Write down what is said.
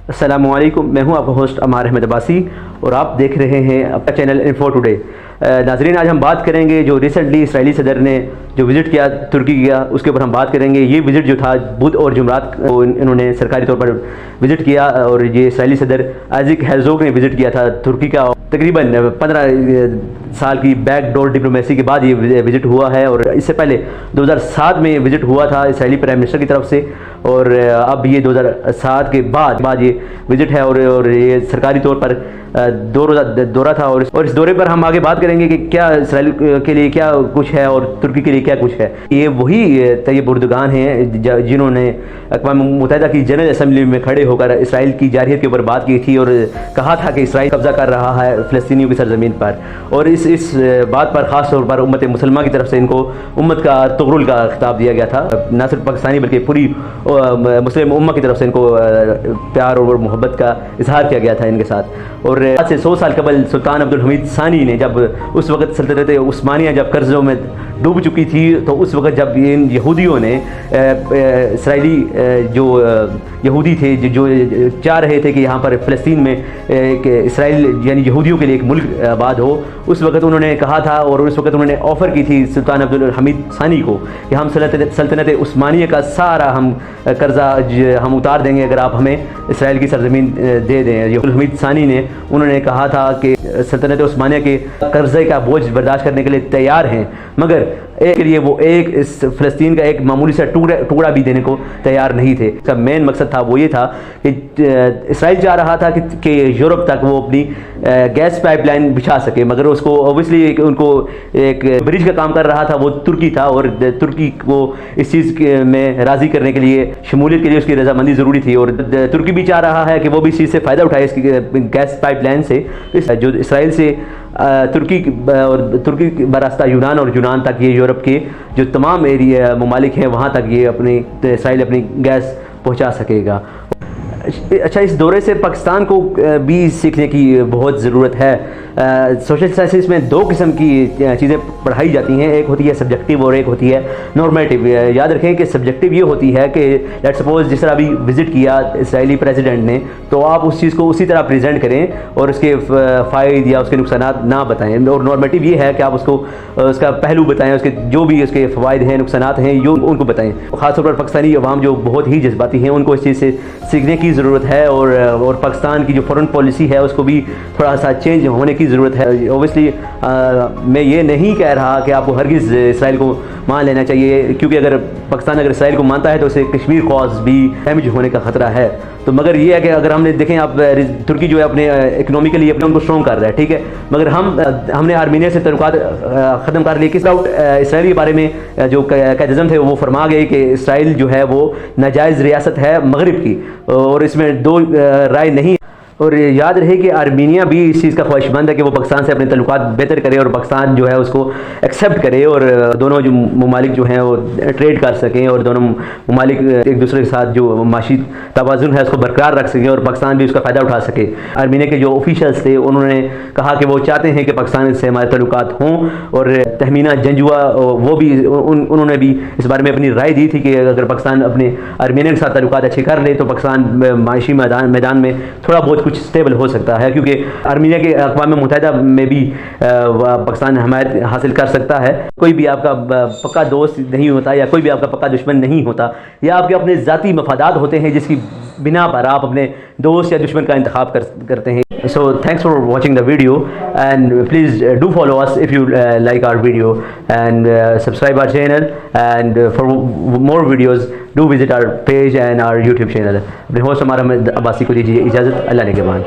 السلام علیکم، میں ہوں آپ کا ہوسٹ عمار احمد عباسی اور آپ دیکھ رہے ہیں اپنا چینل انفو ٹوڈے۔ ناظرین، آج ہم بات کریں گے جو ریسنٹلی اسرائیلی صدر نے جو وزٹ کیا ترکی کیا، اس کے اوپر ہم بات کریں گے۔ یہ وزٹ جو تھا بدھ اور جمعرات کو انہوں نے سرکاری طور پر وزٹ کیا، اور یہ اسرائیلی صدر آئزک ہیرزوگ نے وزٹ کیا تھا ترکی کا۔ تقریباً 15 سال کی بیک ڈور ڈپلومیسی کے بعد یہ وزٹ ہوا ہے، اور اس سے پہلے 2007 میں وزٹ ہوا تھا اسرائیلی پرائم منسٹر کی طرف سے، اور اب یہ 2007 کے بعد یہ وزٹ ہے، اور یہ سرکاری طور پر 2 روزہ دورہ تھا۔ اور اس دورے پر ہم آگے بات کریں گے کہ کیا اسرائیل کے لیے کیا کچھ ہے اور ترکی کے لیے کیا کچھ ہے۔ یہ وہی طیب اردگان ہیں جنہوں نے اقوام متحدہ کی جنرل اسمبلی میں کھڑے ہو کر اسرائیل کی جارحیت کے اوپر بات کی تھی، اور کہا تھا کہ اسرائیل قبضہ کر رہا ہے فلسطینیوں کی سرزمین پر، اور اس بات پر خاص طور پر امت مسلمہ کی طرف سے ان کو امت کا تغرل کا خطاب دیا گیا تھا، نہ صرف پاکستانی بلکہ پوری مسلم امہ کی طرف سے ان کو پیار اور محبت کا اظہار کیا گیا تھا ان کے ساتھ۔ اور آج سے 100 سال قبل سلطان عبدالحمید ثانی نے جب اس وقت سلطنت عثمانیہ جب قرضوں میں ڈوب چکی تھی، تو اس وقت جب ان یہودیوں نے اسرائیلی جو یہودی تھے جو چاہ رہے تھے کہ یہاں پر فلسطین میں کہ اسرائیل یعنی یہودیوں کے لیے ایک ملک آباد ہو، اس وقت انہوں نے کہا تھا، اور اس وقت انہوں نے آفر کی تھی سلطان عبدالحمید ثانی کو کہ ہم سلطنت عثمانیہ کا سارا ہم قرضہ ہم اتار دیں گے اگر آپ ہمیں اسرائیل کی سرزمین دے دیں۔ عبدالحمید ثانی نے انہوں نے کہا تھا کہ سلطنت عثمانیہ کے قرضے کا بوجھ برداشت کرنے کے لیے تیار ہیں، مگر ایک کے لیے وہ اس فلسطین کا ایک معمولی سا ٹکڑا بھی دینے کو تیار نہیں تھے۔ اس کا مین مقصد تھا وہ یہ تھا کہ اسرائیل چاہ رہا تھا کہ یورپ تک وہ اپنی گیس پائپ لائن بچھا سکے، مگر اس کو اوبویسلی ان کو ایک برج کا کام کر رہا تھا وہ ترکی تھا، اور ترکی کو اس چیز میں راضی کرنے کے لیے شمولیت کے لیے اس کی رضامندی ضروری تھی، اور ترکی بھی چاہ رہا ہے کہ وہ بھی اس چیز سے فائدہ اٹھائے، اس کی گیس پائپ لائن سے جو اسرائیل سے ترکی اور ترکی براستہ یونان اور یونان تک یہ یورپ کے جو تمام ایریا ممالک ہیں وہاں تک یہ اسرائیل اپنی گیس پہنچا سکے گا۔ اچھا، اس دورے سے پاکستان کو بھی سیکھنے کی بہت ضرورت ہے۔ سوشل سائنسز میں 2 قسم کی چیزیں پڑھائی جاتی ہیں، ایک ہوتی ہے سبجیکٹیو اور ایک ہوتی ہے نارمیٹیو۔ یاد رکھیں کہ سبجیکٹیو یہ ہوتی ہے کہ لیٹ سپوز جس طرح ابھی وزٹ کیا اسرائیلی پریزیڈنٹ نے، تو آپ اس چیز کو اسی طرح پریزنٹ کریں اور اس کے فائد یا اس کے نقصانات نہ بتائیں، اور نارمیٹیو یہ ہے کہ آپ اس کو اس کا پہلو بتائیں، اس کے جو بھی اس کے فوائد ہیں نقصانات ہیں ان کو بتائیں۔ خاص طور پر پاکستانی عوام جو بہت ہی جذباتی ہیں ان کو اس چیز سے سیکھنے کی ضرورت ہے، اور پاکستان کی جو فورن پالیسی ہے اس کو بھی تھوڑا سا چینج ہونے کی ضرورت ہے۔ اوبویسلی میں یہ نہیں کہہ رہا کہ آپ کو ہرگز اسرائیل کو مان لینا چاہیے، کیونکہ اگر پاکستان اگر اسرائیل کو مانتا ہے تو اسے کشمیر کاز بھی ڈیمیج ہونے کا خطرہ ہے۔ تو مگر یہ ہے کہ اگر ہم نے دیکھیں آپ ترکی جو ہے اپنے اکنامیکلی اپنے ان کو اسٹرانگ کر رہا ہے، ٹھیک ہے، مگر ہم نے آرمینیا سے تعلقات ختم کر لیے۔ کس اسرائیل کے بارے میں جو قائد-اعظم تھے وہ فرما گئے کہ اسرائیل جو ہے وہ ناجائز ریاست ہے مغرب کی، اور اس میں 2 رائے نہیں۔ اور یاد رہے کہ آرمینیا بھی اس چیز کا خواہش مند ہے کہ وہ پاکستان سے اپنے تعلقات بہتر کرے، اور پاکستان جو ہے اس کو ایکسیپٹ کرے، اور دونوں جو ممالک جو ہیں وہ ٹریڈ کر سکیں، اور دونوں ممالک ایک دوسرے کے ساتھ جو معاشی توازن ہے اس کو برقرار رکھ سکیں، اور پاکستان بھی اس کا فائدہ اٹھا سکے۔ آرمینیا کے جو آفیشلز تھے انہوں نے کہا کہ وہ چاہتے ہیں کہ پاکستان سے ہمارے تعلقات ہوں، اور تہمینہ جنجوا وہ بھی انہوں نے بھی اس بارے میں اپنی رائے دی تھی کہ اگر پاکستان اپنے آرمینیا کے ساتھ تعلقات اچھے کر لے تو پاکستان معاشی میدان میں تھوڑا بہت کچھ سٹیبل ہو سکتا ہے، کیونکہ آرمینیا کے اقوام متحدہ میں بھی پاکستان حمایت حاصل کر سکتا ہے۔ کوئی بھی آپ کا پکا دوست نہیں ہوتا، یا کوئی بھی آپ کا پکا دشمن نہیں ہوتا، یا آپ کے اپنے ذاتی مفادات ہوتے ہیں جس کی بنا پر آپ اپنے دوست یا دشمن کا انتخاب کرتے ہیں۔ So thanks for watching the video, and please do follow us if you like our video, and subscribe our channel, and for more videos do visit our page and our YouTube channel۔ اپنے host Ammar Ahmad Abbasi کو دیجیے اجازت، اللہ نگہبان۔